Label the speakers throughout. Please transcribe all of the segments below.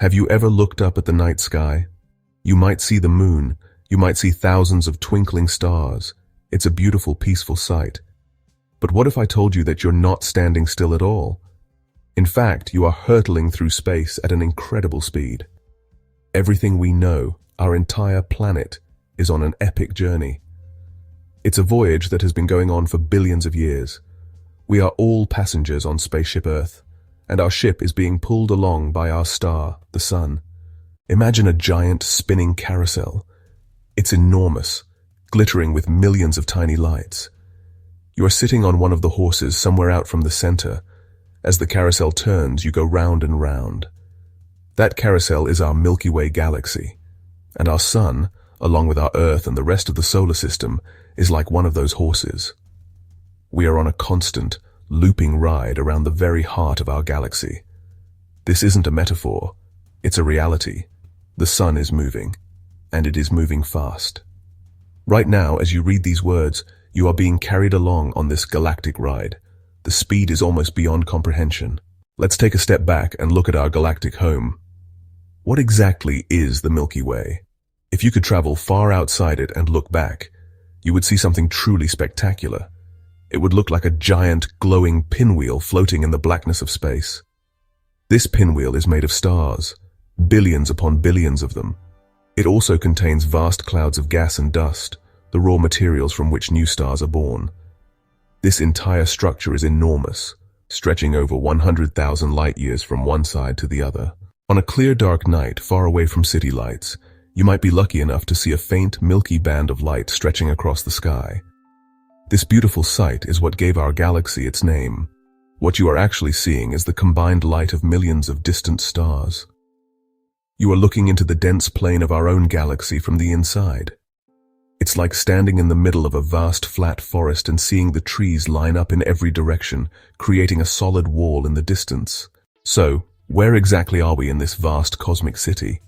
Speaker 1: Have you ever looked up at the night sky? You might see the moon, you might see thousands of twinkling stars. It's a beautiful, peaceful sight. But what if I told you that you're not standing still at all? In fact, you are hurtling through space at an incredible speed. Everything we know, our entire planet, is on an epic journey. It's a voyage that has been going on for billions of years. We are all passengers on spaceship Earth, and our ship is being pulled along by our star, the sun. Imagine a giant spinning carousel. It's enormous, glittering with millions of tiny lights. You are sitting on one of the horses somewhere out from the center. As the carousel turns, you go round and round. That carousel is our Milky Way galaxy, and our sun, along with our Earth and the rest of the solar system, is like one of those horses. We are on a constant, looping ride around the very heart of our galaxy. This isn't a metaphor, it's a reality. The sun is moving, and it is moving fast. Right now, as you read these words, you are being carried along on this galactic ride. The speed is almost beyond comprehension. Let's take a step back and look at our galactic home. What exactly is the Milky Way? If you could travel far outside it and look back, you would see something truly spectacular. It would look like a giant, glowing pinwheel floating in the blackness of space. This pinwheel is made of stars, billions upon billions of them. It also contains vast clouds of gas and dust, the raw materials from which new stars are born. This entire structure is enormous, stretching over 100,000 light-years from one side to the other. On a clear, dark night, far away from city lights, you might be lucky enough to see a faint, milky band of light stretching across the sky. This beautiful sight is what gave our galaxy its name. What you are actually seeing is the combined light of millions of distant stars. You are looking into the dense plane of our own galaxy from the inside. It's like standing in the middle of a vast flat forest and seeing the trees line up in every direction, creating a solid wall in the distance. So, where exactly are we in this vast cosmic city?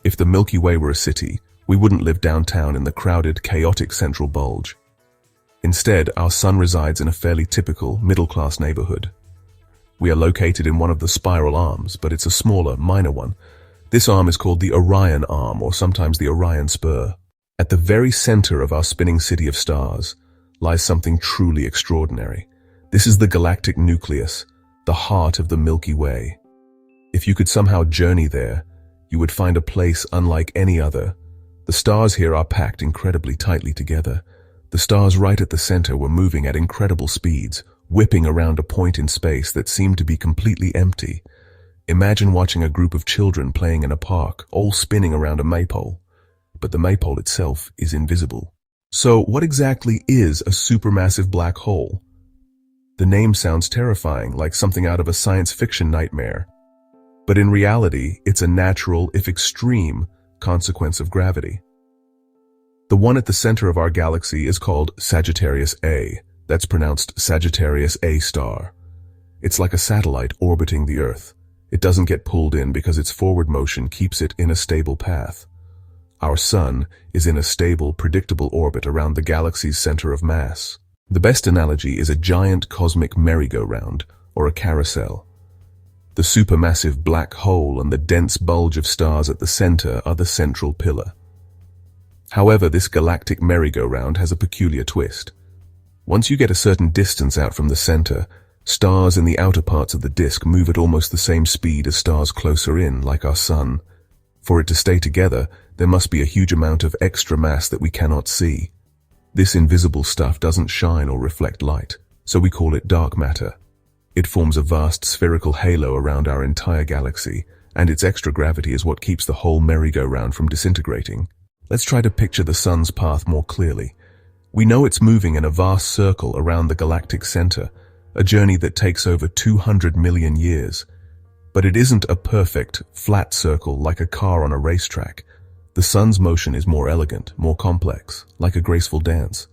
Speaker 1: If the Milky Way were a city, we wouldn't live downtown in the crowded, chaotic central bulge. Instead, our sun resides in a fairly typical, middle-class neighborhood. We are located in one of the spiral arms, but it's a smaller, minor one. This arm is called the Orion Arm, or sometimes the Orion Spur. At the very center of our spinning city of stars lies something truly extraordinary. This is the galactic nucleus, the heart of the Milky Way. If you could somehow journey there, you would find a place unlike any other. The stars here are packed incredibly tightly together. The stars right at the center were moving at incredible speeds, whipping around a point in space that seemed to be completely empty. Imagine watching a group of children playing in a park, all spinning around a maypole. But the maypole itself is invisible. So what exactly is a supermassive black hole? The name sounds terrifying, like something out of a science fiction nightmare. But in reality, it's a natural, if extreme, consequence of gravity. The one at the center of our galaxy is called Sagittarius A. That's pronounced Sagittarius A star. It's like a satellite orbiting the Earth. It doesn't get pulled in because its forward motion keeps it in a stable path. Our sun is in a stable, predictable orbit around the galaxy's center of mass. The best analogy is a giant cosmic merry-go-round, or a carousel. The supermassive black hole and the dense bulge of stars at the center are the central pillar. However, this galactic merry-go-round has a peculiar twist. Once you get a certain distance out from the center, stars in the outer parts of the disk move at almost the same speed as stars closer in, like our sun. For it to stay together, there must be a huge amount of extra mass that we cannot see. This invisible stuff doesn't shine or reflect light, so we call it dark matter. It forms a vast spherical halo around our entire galaxy, and its extra gravity is what keeps the whole merry-go-round from disintegrating. Let's try to picture the sun's path more clearly. We know it's moving in a vast circle around the galactic center, a journey that takes over 200 million years. But it isn't a perfect, flat circle like a car on a racetrack. The sun's motion is more elegant, more complex, like a graceful dance.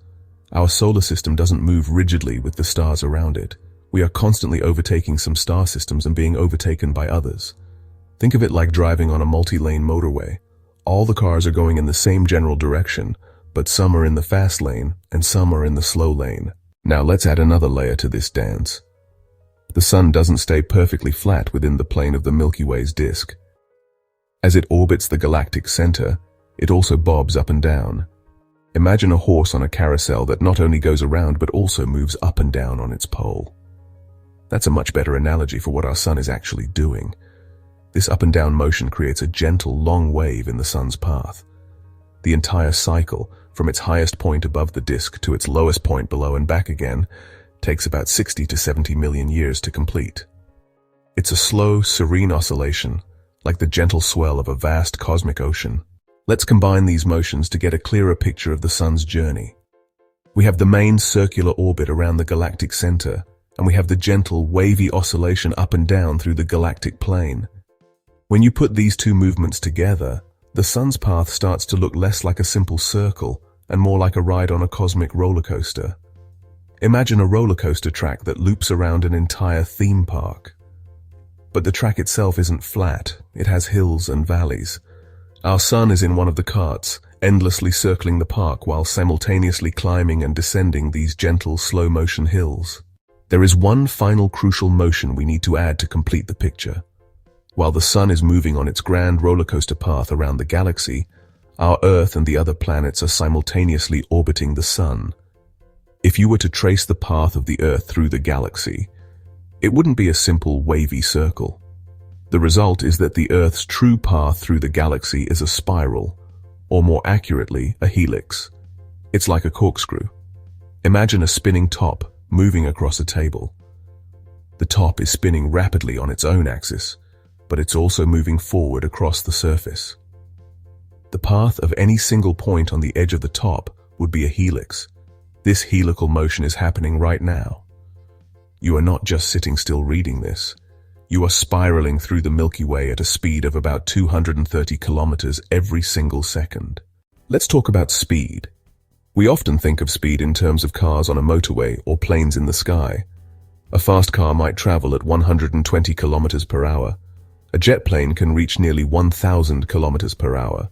Speaker 1: Our solar system doesn't move rigidly with the stars around it. We are constantly overtaking some star systems and being overtaken by others. Think of it like driving on a multi-lane motorway. All the cars are going in the same general direction, but some are in the fast lane and some are in the slow lane. Now let's add another layer to this dance. The sun doesn't stay perfectly flat within the plane of the Milky Way's disk. As it orbits the galactic center, it also bobs up and down. Imagine a horse on a carousel that not only goes around but also moves up and down on its pole. That's a much better analogy for what our sun is actually doing. This up and down motion creates a gentle, long wave in the sun's path. The entire cycle, from its highest point above the disk to its lowest point below and back again, takes about 60 to 70 million years to complete. It's a slow, serene oscillation, like the gentle swell of a vast cosmic ocean. Let's combine these motions to get a clearer picture of the sun's journey. We have the main circular orbit around the galactic center, and we have the gentle, wavy oscillation up and down through the galactic plane. When you put these two movements together, the sun's path starts to look less like a simple circle and more like a ride on a cosmic roller coaster. Imagine a roller coaster track that loops around an entire theme park. But the track itself isn't flat, it has hills and valleys. Our sun is in one of the carts, endlessly circling the park while simultaneously climbing and descending these gentle, slow-motion hills. There is one final crucial motion we need to add to complete the picture. While the sun is moving on its grand roller coaster path around the galaxy, our Earth and the other planets are simultaneously orbiting the sun. If you were to trace the path of the Earth through the galaxy, it wouldn't be a simple wavy circle. The result is that the Earth's true path through the galaxy is a spiral, or more accurately, a helix. It's like a corkscrew. Imagine a spinning top moving across a table. The top is spinning rapidly on its own axis, but it's also moving forward across the surface. The path of any single point on the edge of the top would be a helix. This helical motion is happening right now. You are not just sitting still reading this. You are spiraling through the Milky Way at a speed of about 230 kilometers every single second. Let's talk about speed. We often think of speed in terms of cars on a motorway or planes in the sky. A fast car might travel at 120 kilometers per hour. A jet plane can reach nearly 1,000 kilometers per hour.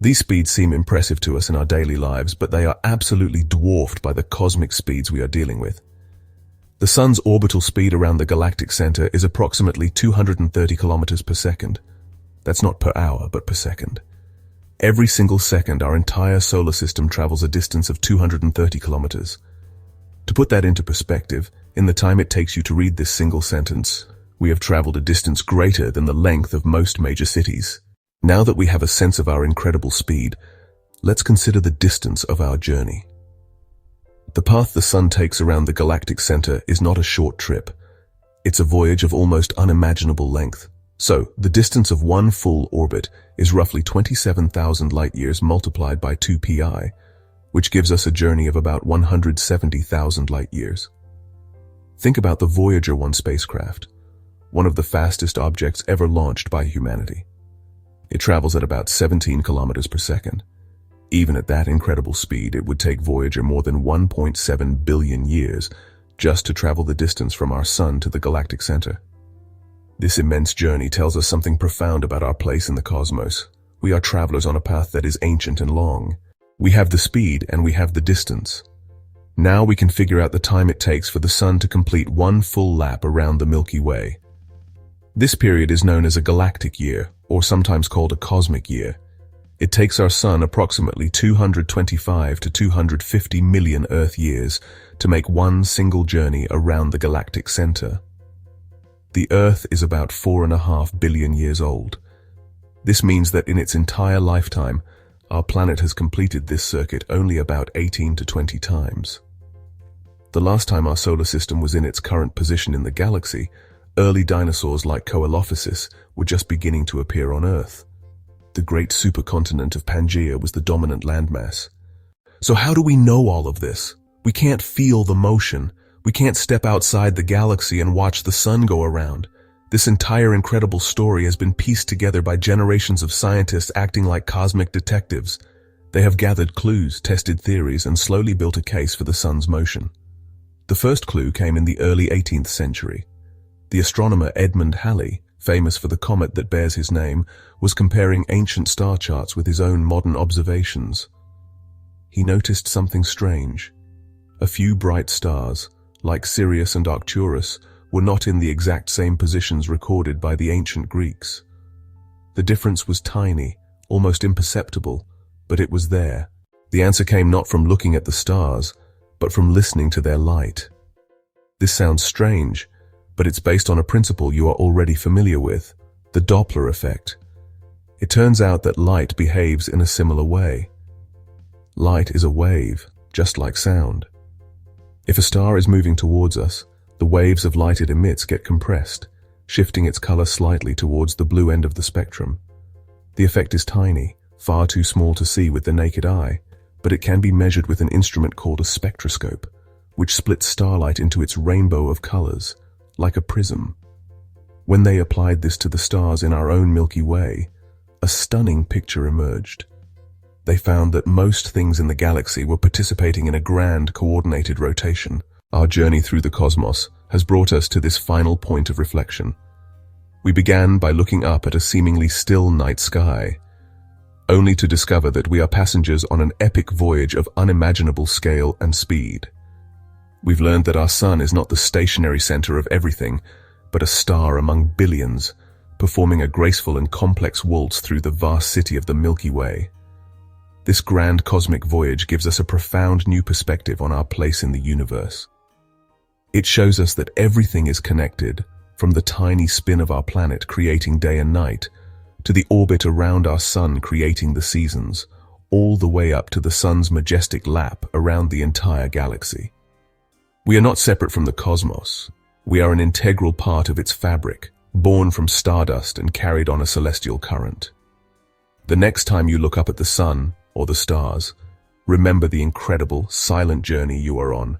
Speaker 1: These speeds seem impressive to us in our daily lives, but they are absolutely dwarfed by the cosmic speeds we are dealing with. The sun's orbital speed around the galactic center is approximately 230 kilometers per second. That's not per hour, but per second. Every single second, our entire solar system travels a distance of 230 kilometers. To put that into perspective, in the time it takes you to read this single sentence, we have traveled a distance greater than the length of most major cities. Now that we have a sense of our incredible speed, let's consider the distance of our journey. The path the sun takes around the galactic center is not a short trip. It's a voyage of almost unimaginable length. So, the distance of one full orbit is roughly 27,000 light-years multiplied by 2pi, which gives us a journey of about 170,000 light-years. Think about the Voyager 1 spacecraft, one of the fastest objects ever launched by humanity. It travels at about 17 kilometers per second. Even at that incredible speed, it would take Voyager more than 1.7 billion years just to travel the distance from our sun to the galactic center. This immense journey tells us something profound about our place in the cosmos. We are travelers on a path that is ancient and long. We have the speed and we have the distance. Now we can figure out the time it takes for the sun to complete one full lap around the Milky Way. This period is known as a galactic year, or sometimes called a cosmic year. It takes our sun approximately 225 to 250 million Earth years to make one single journey around the galactic center. The Earth is about 4.5 billion years old. This means that in its entire lifetime, our planet has completed this circuit only about 18 to 20 times. The last time our solar system was in its current position in the galaxy, early dinosaurs like Coelophysis were just beginning to appear on Earth. The great supercontinent of Pangaea was the dominant landmass. So how do we know all of this? We can't feel the motion. We can't step outside the galaxy and watch the sun go around. This entire incredible story has been pieced together by generations of scientists acting like cosmic detectives. They have gathered clues, tested theories, and slowly built a case for the sun's motion. The first clue came in the early 18th century. The astronomer Edmund Halley, famous for the comet that bears his name, was comparing ancient star charts with his own modern observations. He noticed something strange. A few bright stars, like Sirius and Arcturus, were not in the exact same positions recorded by the ancient Greeks. The difference was tiny, almost imperceptible, but it was there. The answer came not from looking at the stars, but from listening to their light. This sounds strange, but it's based on a principle you are already familiar with, the Doppler effect. It turns out that light behaves in a similar way. Light is a wave, just like sound. If a star is moving towards us, the waves of light it emits get compressed, shifting its color slightly towards the blue end of the spectrum. The effect is tiny, far too small to see with the naked eye, but it can be measured with an instrument called a spectroscope, which splits starlight into its rainbow of colors, like a prism. When they applied this to the stars in our own Milky Way, a stunning picture emerged. They found that most things in the galaxy were participating in a grand, coordinated rotation. Our journey through the cosmos has brought us to this final point of reflection. We began by looking up at a seemingly still night sky, only to discover that we are passengers on an epic voyage of unimaginable scale and speed. We've learned that our sun is not the stationary center of everything, but a star among billions, performing a graceful and complex waltz through the vast city of the Milky Way. This grand cosmic voyage gives us a profound new perspective on our place in the universe. It shows us that everything is connected, from the tiny spin of our planet creating day and night, to the orbit around our sun creating the seasons, all the way up to the sun's majestic lap around the entire galaxy. We are not separate from the cosmos. We are an integral part of its fabric, born from stardust and carried on a celestial current. The next time you look up at the sun or the stars, remember the incredible, silent journey you are on.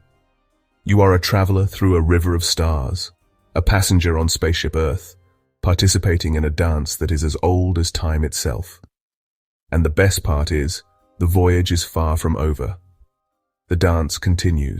Speaker 1: You are a traveler through a river of stars, a passenger on spaceship Earth, participating in a dance that is as old as time itself. And the best part is, the voyage is far from over. The dance continues.